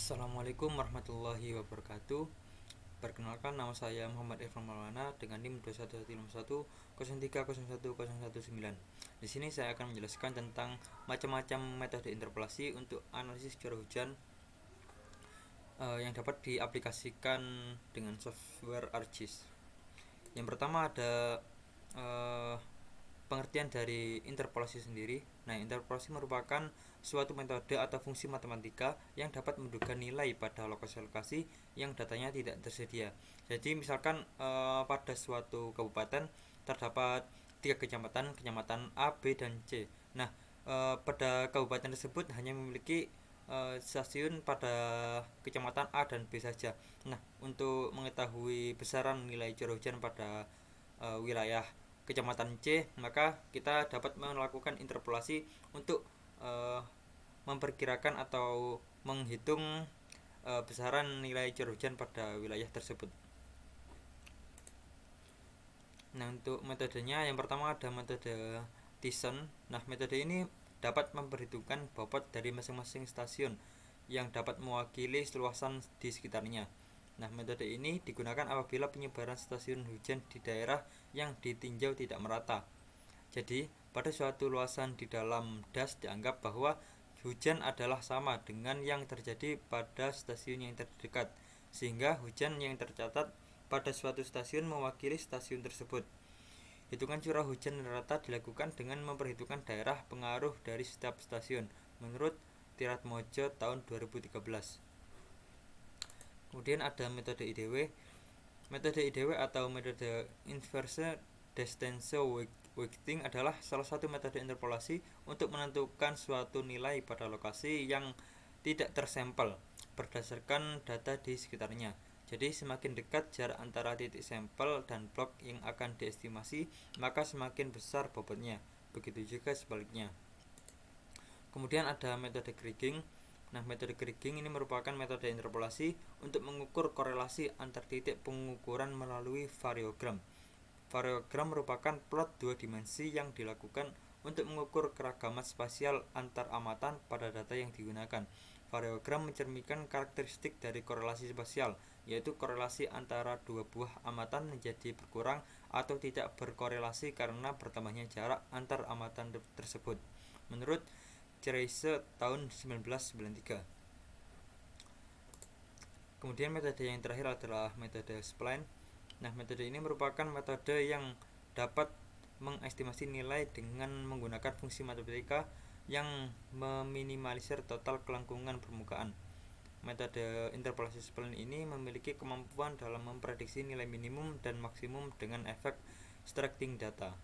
Assalamualaikum warahmatullahi wabarakatuh. Perkenalkan, nama saya Muhammad Irfan Maulana dengan NIM 21351 Di sini saya akan menjelaskan tentang macam-macam metode interpolasi untuk analisis curah hujan yang dapat diaplikasikan dengan software ArcGIS. Yang pertama ada eh, pengertian dari interpolasi sendiri. Nah, interpolasi merupakan suatu metode atau fungsi matematika yang dapat menduga nilai pada lokasi-lokasi yang datanya tidak tersedia. Jadi misalkan pada suatu kabupaten terdapat tiga kecamatan, kecamatan A, B, dan C. Nah, pada kabupaten tersebut hanya memiliki stasiun pada kecamatan A dan B saja. Nah, untuk mengetahui besaran nilai curah hujan pada wilayah kecamatan C, maka kita dapat melakukan interpolasi untuk uh, memperkirakan atau menghitung besaran nilai curah hujan pada wilayah tersebut. Nah, untuk metodenya yang pertama ada metode Thiessen. Nah, metode ini dapat memperhitungkan bobot dari masing-masing stasiun yang dapat mewakili luasan di sekitarnya. Nah, metode ini digunakan apabila penyebaran stasiun hujan di daerah yang ditinjau tidak merata. Jadi, pada suatu luasan di dalam das dianggap bahwa hujan adalah sama dengan yang terjadi pada stasiun yang terdekat, sehingga hujan yang tercatat pada suatu stasiun mewakili stasiun tersebut. Hitungan curah hujan rata dilakukan dengan memperhitungkan daerah pengaruh dari setiap stasiun menurut Tiratmojo tahun 2013. Kemudian ada metode IDW. Metode IDW atau metode inverse distance weighting adalah salah satu metode interpolasi untuk menentukan suatu nilai pada lokasi yang tidak tersampel berdasarkan data di sekitarnya. Jadi semakin dekat jarak antara titik sampel dan blok yang akan diestimasi, maka semakin besar bobotnya. Begitu juga sebaliknya. Kemudian ada metode kriging. Nah, metode kriging ini merupakan metode interpolasi untuk mengukur korelasi antar titik pengukuran melalui variogram. Variogram merupakan plot dua dimensi yang dilakukan untuk mengukur keragaman spasial antar amatan pada data yang digunakan. Variogram mencerminkan karakteristik dari korelasi spasial, yaitu korelasi antara dua buah amatan menjadi berkurang atau tidak berkorelasi karena bertambahnya jarak antar amatan tersebut. Menurut Cerise tahun 1993. Kemudian metode yang terakhir adalah metode spline. Nah, metode ini merupakan metode yang dapat mengestimasi nilai dengan menggunakan fungsi matematika yang meminimalisir total kelangsungan permukaan. Metode interpolasi spline ini memiliki kemampuan dalam memprediksi nilai minimum dan maksimum dengan efek stretching data.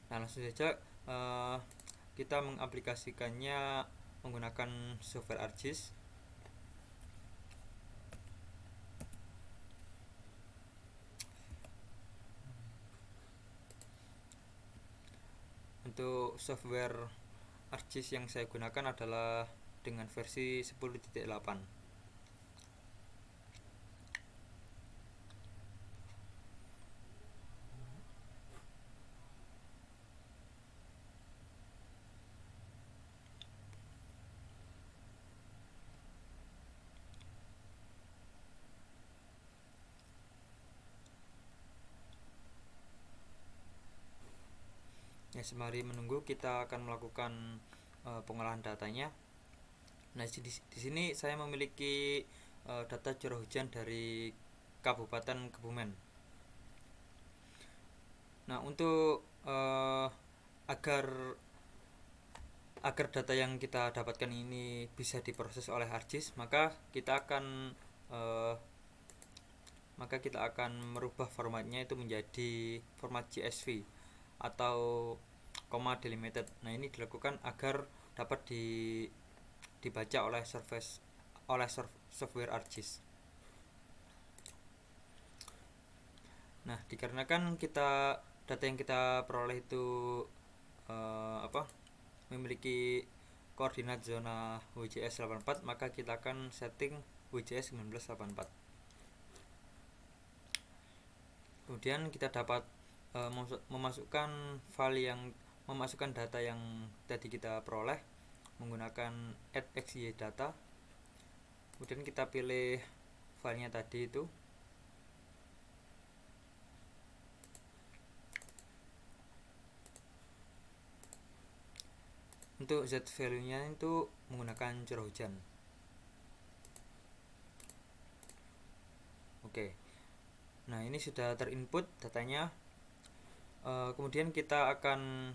Nah, langsung saja kita mengaplikasikannya menggunakan software ArcGIS. Untuk software ArcGIS yang saya gunakan adalah dengan versi 10.8. Ya, sembari menunggu kita akan melakukan pengolahan datanya. Nah, di sini saya memiliki data curah hujan dari Kabupaten Kebumen. Nah, untuk agar data yang kita dapatkan ini bisa diproses oleh ArcGIS, maka kita akan merubah formatnya itu menjadi format CSV atau comma delimited. Nah, ini dilakukan agar dapat dibaca oleh software ArcGIS. Nah, dikarenakan data yang kita peroleh itu memiliki koordinat zona WJS 84, maka kita akan setting WJS 1984. Kemudian kita dapat memasukkan data yang tadi kita peroleh menggunakan add xy data. Kemudian kita pilih filenya tadi itu. Untuk Z value nya itu menggunakan curah hujan. Oke. Nah, ini sudah terinput datanya. Kemudian kita akan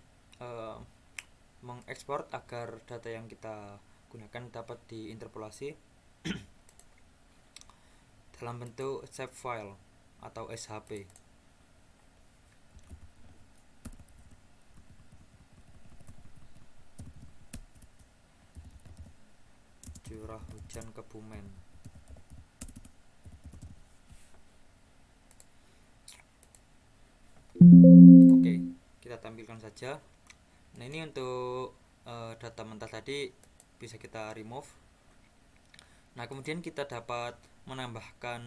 mengekspor agar data yang kita gunakan dapat diinterpolasi dalam bentuk shapefile atau SHP. Curah hujan Kebumen. Oke, kita tampilkan saja. Nah, ini untuk data mentah tadi bisa kita remove. Nah, kemudian kita dapat menambahkan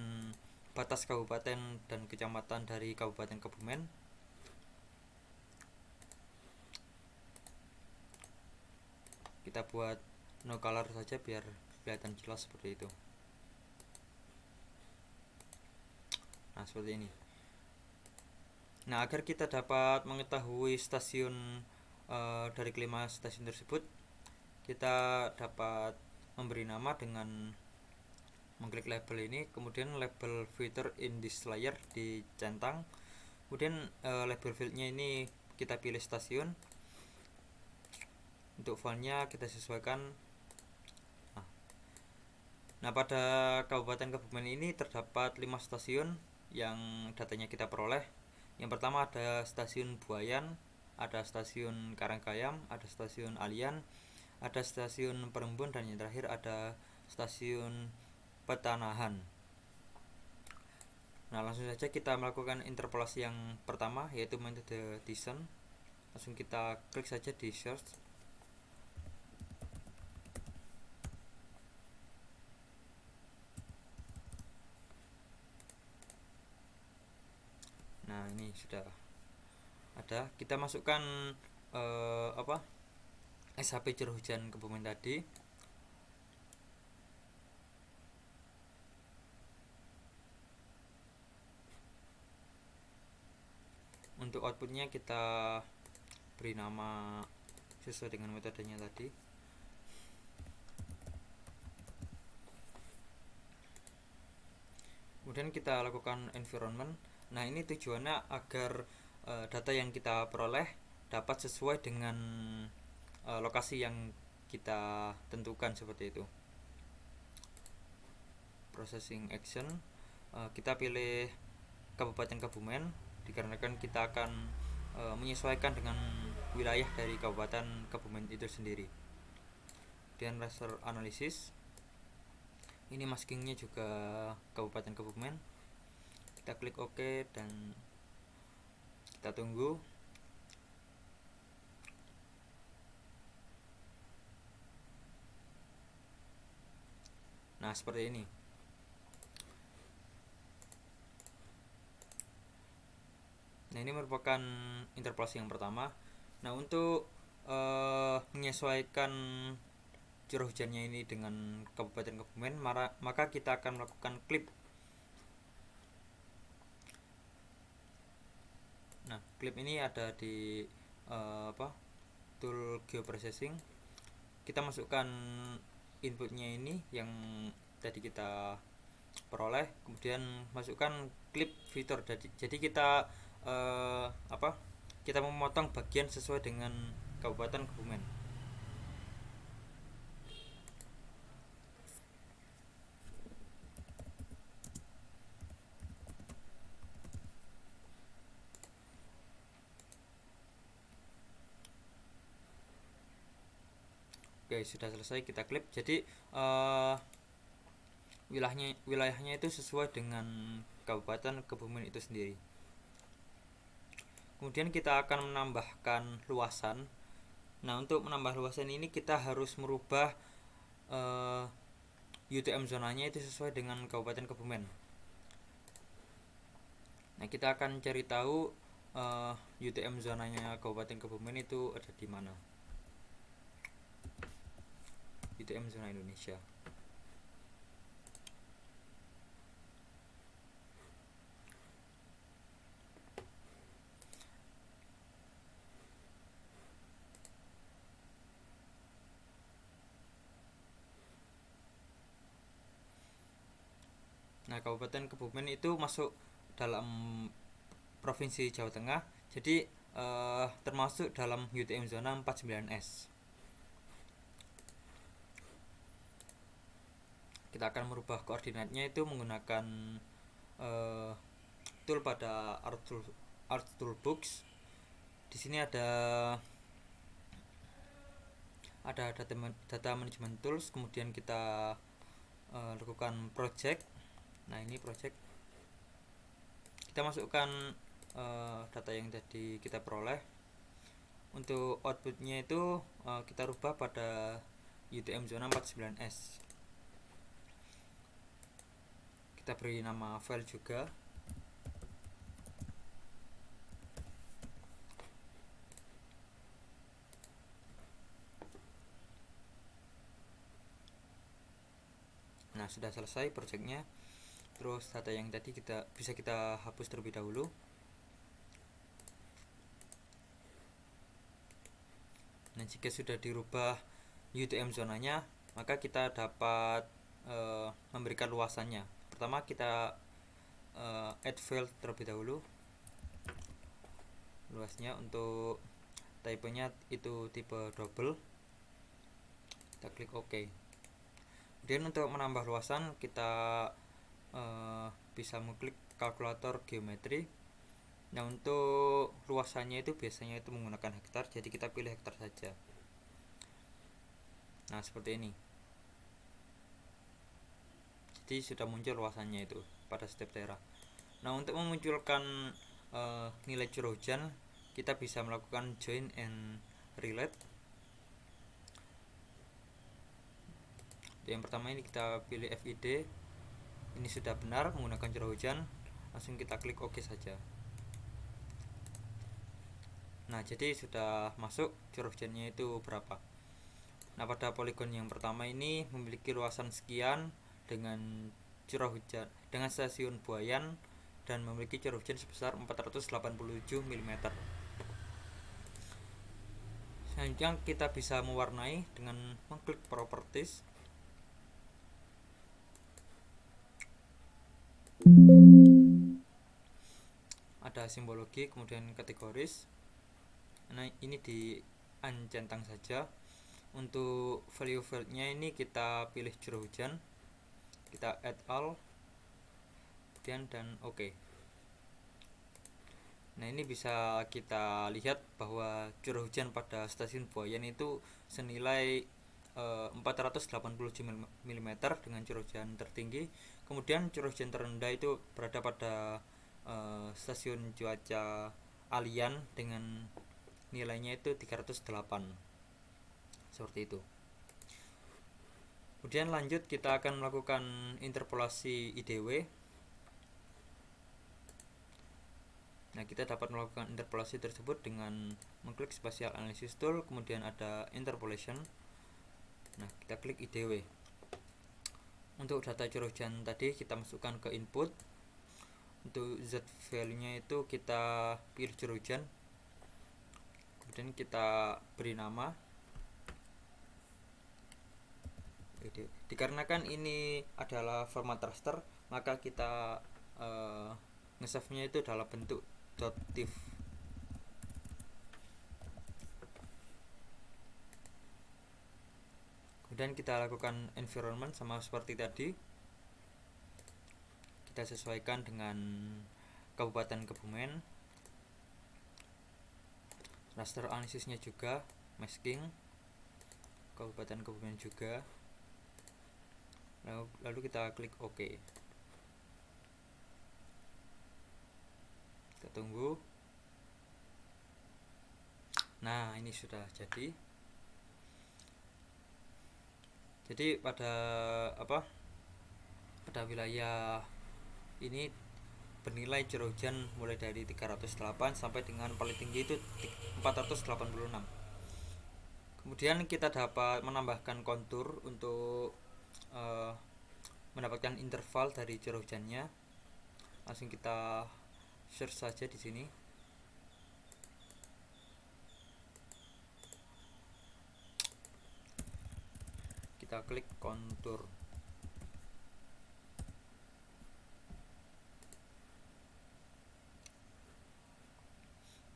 batas kabupaten dan kecamatan dari Kabupaten Kebumen. Kita buat no color saja biar kelihatan jelas seperti itu. Nah, seperti ini. Nah, agar kita dapat mengetahui stasiun dari kelima stasiun tersebut, kita dapat memberi nama dengan mengklik label ini, kemudian label filter in this layer dicentang, kemudian label fieldnya ini kita pilih stasiun. Untuk fontnya kita sesuaikan. Nah, pada Kabupaten Kebumen ini terdapat 5 stasiun yang datanya kita peroleh. Yang pertama ada stasiun Buayan, ada stasiun Karanggayam, ada stasiun Alian, ada stasiun Perembun, dan yang terakhir ada stasiun Petanahan. Nah, langsung saja kita melakukan interpolasi yang pertama, yaitu metode descent. Langsung kita klik saja di search. Nah, ini sudah ada. Kita masukkan SHP curah hujan Kebumen tadi. Untuk outputnya kita beri nama sesuai dengan metodenya tadi. Kemudian kita lakukan environment. Nah, ini tujuannya agar data yang kita peroleh dapat sesuai dengan lokasi yang kita tentukan, seperti itu. Processing action, kita pilih Kabupaten Kebumen dikarenakan kita akan menyesuaikan dengan wilayah dari Kabupaten Kebumen itu sendiri. Kemudian raster analysis, ini maskingnya juga Kabupaten Kebumen. Kita klik OK dan kita tunggu. Nah, seperti ini. Nah, ini merupakan interpolasi yang pertama. Nah, untuk menyesuaikan curah hujannya ini dengan Kabupaten Kebumen, maka kita akan melakukan clip. Nah, clip ini ada di tool geoprocessing. Kita masukkan inputnya ini yang tadi kita peroleh, kemudian masukkan clip filter. Jadi kita kita memotong bagian sesuai dengan Kabupaten Kebumen. Oke, sudah selesai, kita klip. Jadi wilayahnya itu sesuai dengan Kabupaten Kebumen itu sendiri. Kemudian kita akan menambahkan luasan. Nah, untuk menambah luasan ini kita harus merubah UTM zonanya itu sesuai dengan Kabupaten Kebumen. Nah, kita akan cari tahu UTM zonanya Kabupaten Kebumen itu ada di mana. UTM zona Indonesia. Nah, Kabupaten Kebumen itu masuk dalam Provinsi Jawa Tengah, jadi termasuk dalam UTM zona 49S. Kita akan merubah koordinatnya itu menggunakan tool pada Art Toolbox. Di sini ada data management tools, kemudian kita lakukan project. Nah, ini project, kita masukkan data yang tadi kita peroleh. Untuk outputnya itu kita rubah pada UTM zona 49S. Kita beri nama file juga. Nah, sudah selesai projectnya. Terus data yang tadi bisa kita hapus terlebih dahulu. Nah, jika sudah dirubah UTM zonanya, maka kita dapat memberikan luasannya. Pertama kita add field terlebih dahulu. Luasnya untuk tipenya itu tipe double. Kita klik OK. Kemudian untuk menambah luasan kita bisa mengklik kalkulator geometri. Nah, untuk luasannya itu biasanya itu menggunakan hektar, jadi kita pilih hektar saja. Nah, seperti ini. Jadi sudah muncul luasannya itu pada setiap daerah. Nah, untuk memunculkan nilai curah hujan, kita bisa melakukan join and relate. Yang pertama ini kita pilih FID. Ini sudah benar menggunakan curah hujan, langsung kita klik OK saja. Nah, jadi sudah masuk curah hujannya itu berapa. Nah, pada poligon yang pertama ini memiliki luasan sekian dengan curah hujan dengan stasiun Buayan dan memiliki curah hujan sebesar 487 mm. Selanjutnya kita bisa mewarnai dengan mengklik properties. Ada simbologi, kemudian kategoris. Nah, ini diancentang saja. Untuk value fieldnya ini kita pilih curah hujan, kita add all, kemudian dan OK. Nah, ini bisa kita lihat bahwa curah hujan pada stasiun Buayan itu senilai 487 mm dengan curah hujan tertinggi. Kemudian curah hujan terendah itu berada pada stasiun cuaca Alian dengan nilainya itu 308. Seperti itu. Kemudian lanjut kita akan melakukan interpolasi IDW. Nah, kita dapat melakukan interpolasi tersebut dengan mengklik spatial analysis tool, kemudian ada interpolation. Nah, kita klik IDW. Untuk data curah hujan tadi kita masukkan ke input. Untuk Z value-nya itu kita pilih curah hujan, kemudian kita beri nama. Dikarenakan ini adalah format raster, maka kita nge-save-nya itu dalam bentuk .tif. Kemudian kita lakukan environment sama seperti tadi. Kita sesuaikan dengan Kabupaten Kebumen. Raster analisisnya juga masking Kabupaten Kebumen juga. Lalu kita klik OK. Kita tunggu. Nah, ini sudah jadi. Jadi pada wilayah ini bernilai curah hujan mulai dari 308 sampai dengan paling tinggi itu 486. Kemudian kita dapat menambahkan kontur untuk mendapatkan interval dari curah hujannya. Langsung kita search saja di sini. Kita klik kontur.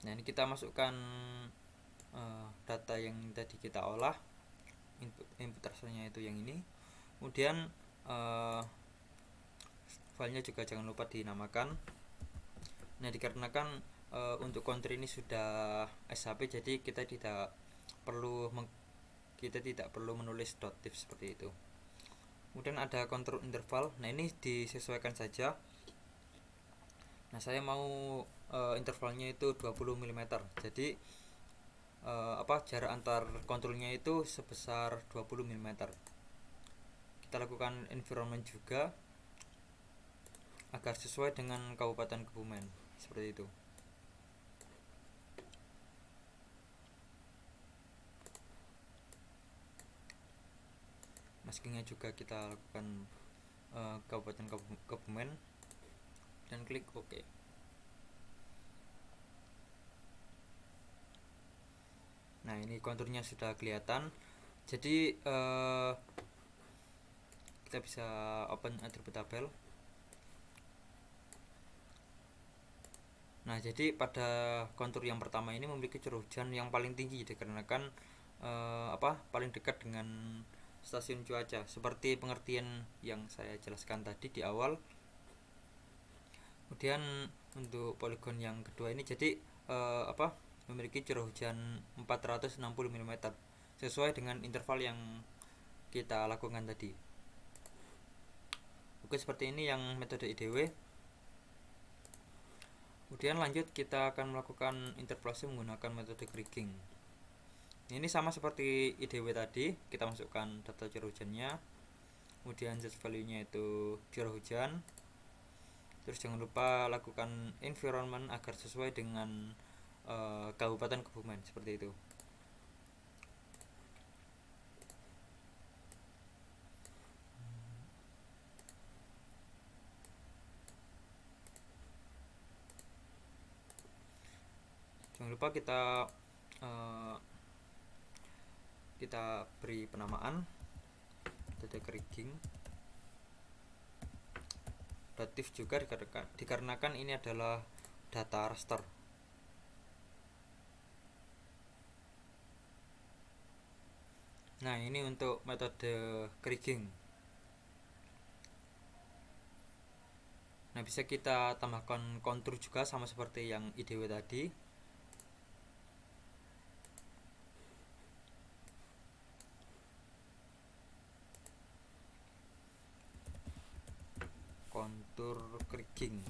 Nah, ini kita masukkan data yang tadi kita olah, input rasternya itu yang ini. Kemudian filenya juga jangan lupa dinamakan. Nah, dikarenakan untuk counter ini sudah SHP, jadi kita tidak perlu menulis .div seperti itu. Kemudian ada control interval. Nah, ini disesuaikan saja. Nah, saya mau intervalnya itu 20 mm. Jadi jarak antar kontrolnya itu sebesar 20 mm. Kita lakukan environment juga agar sesuai dengan Kabupaten Kebumen, seperti itu. Maskingnya juga kita lakukan Kabupaten Kebumen dan klik OK. Nah, ini konturnya sudah kelihatan. Jadi kita bisa open attribute tabel. Nah, jadi pada kontur yang pertama ini memiliki curah hujan yang paling tinggi dikarenakan paling dekat dengan stasiun cuaca, seperti pengertian yang saya jelaskan tadi di awal. Kemudian untuk poligon yang kedua ini jadi memiliki curah hujan 460 mm sesuai dengan interval yang kita lakukan tadi. Oke, seperti ini yang metode IDW. Kemudian lanjut kita akan melakukan interpolasi menggunakan metode kriging. Ini sama seperti IDW tadi, kita masukkan data curah hujannya, kemudian z value-nya itu curah hujan. Terus jangan lupa lakukan environment agar sesuai dengan Kabupaten Kebumen, seperti itu. Jangan lupa kita beri penamaan data kriging datif juga dikarenakan ini adalah data raster. Nah, ini untuk metode kriging. Nah, bisa kita tambahkan kontur juga sama seperti yang IDW tadi. Kontur kriging.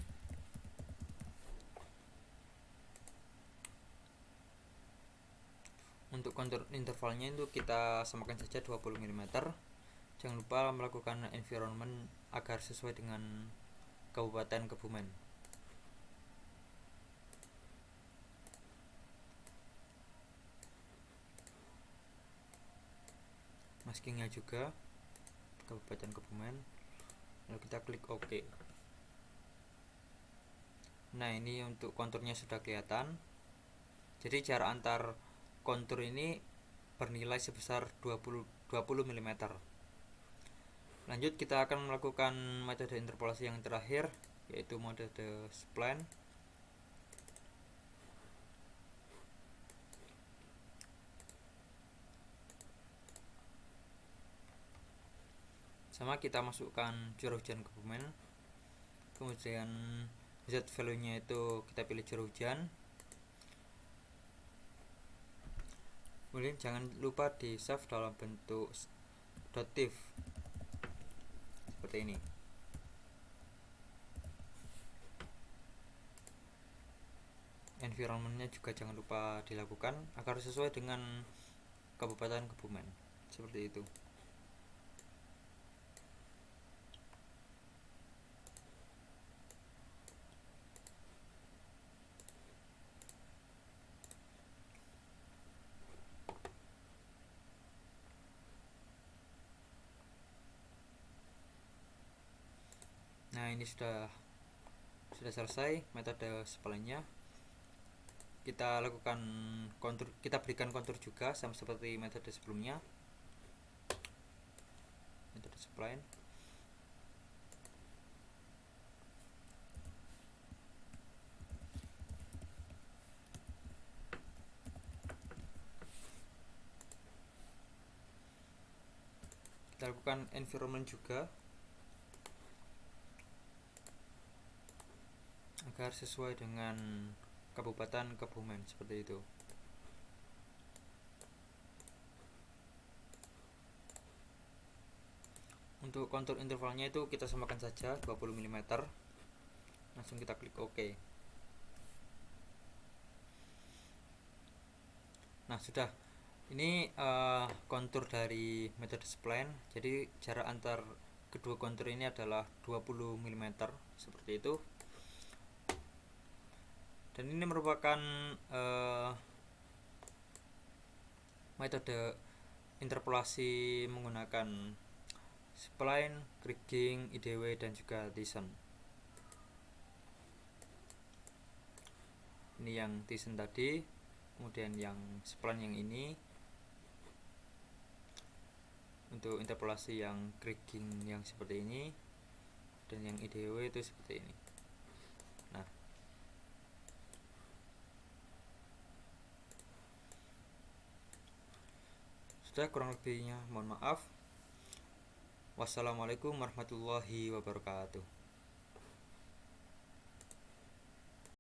Untuk kontur intervalnya itu kita samakan saja 20 mm. Jangan lupa melakukan environment agar sesuai dengan Kabupaten Kebumen. Maskingnya juga Kabupaten Kebumen. Lalu kita klik OK. Nah, ini untuk konturnya sudah kelihatan. Jadi jarak antar kontur ini bernilai sebesar 20 mm. Lanjut kita akan melakukan metode interpolasi yang terakhir, yaitu metode spline. Sama, kita masukkan curah hujan Kebumen, kemudian z value nya itu kita pilih curah hujan. Kemudian jangan lupa di save dalam bentuk .div seperti ini. Environmentnya juga jangan lupa dilakukan agar sesuai dengan Kabupaten Kebumen, seperti itu. Nah, ini sudah selesai metode spline-nya. Kita lakukan kontur, kita berikan kontur juga sama seperti metode sebelumnya. Metode spline. Kita lakukan environment juga agar sesuai dengan Kabupaten Kebumen seperti itu. Untuk kontur intervalnya itu kita samakan saja 20 mm. Langsung kita klik OK. Nah, sudah. Ini kontur dari metode spline. Jadi jarak antar kedua kontur ini adalah 20 mm seperti itu. Dan ini merupakan metode interpolasi menggunakan spline, kriging, IDW, dan juga Thyssen. Ini yang Thyssen tadi, kemudian yang spline yang ini. Untuk interpolasi yang kriging yang seperti ini, dan yang IDW itu seperti ini. Nah, sudah, kurang lebihnya mohon maaf. Wassalamualaikum warahmatullahi wabarakatuh.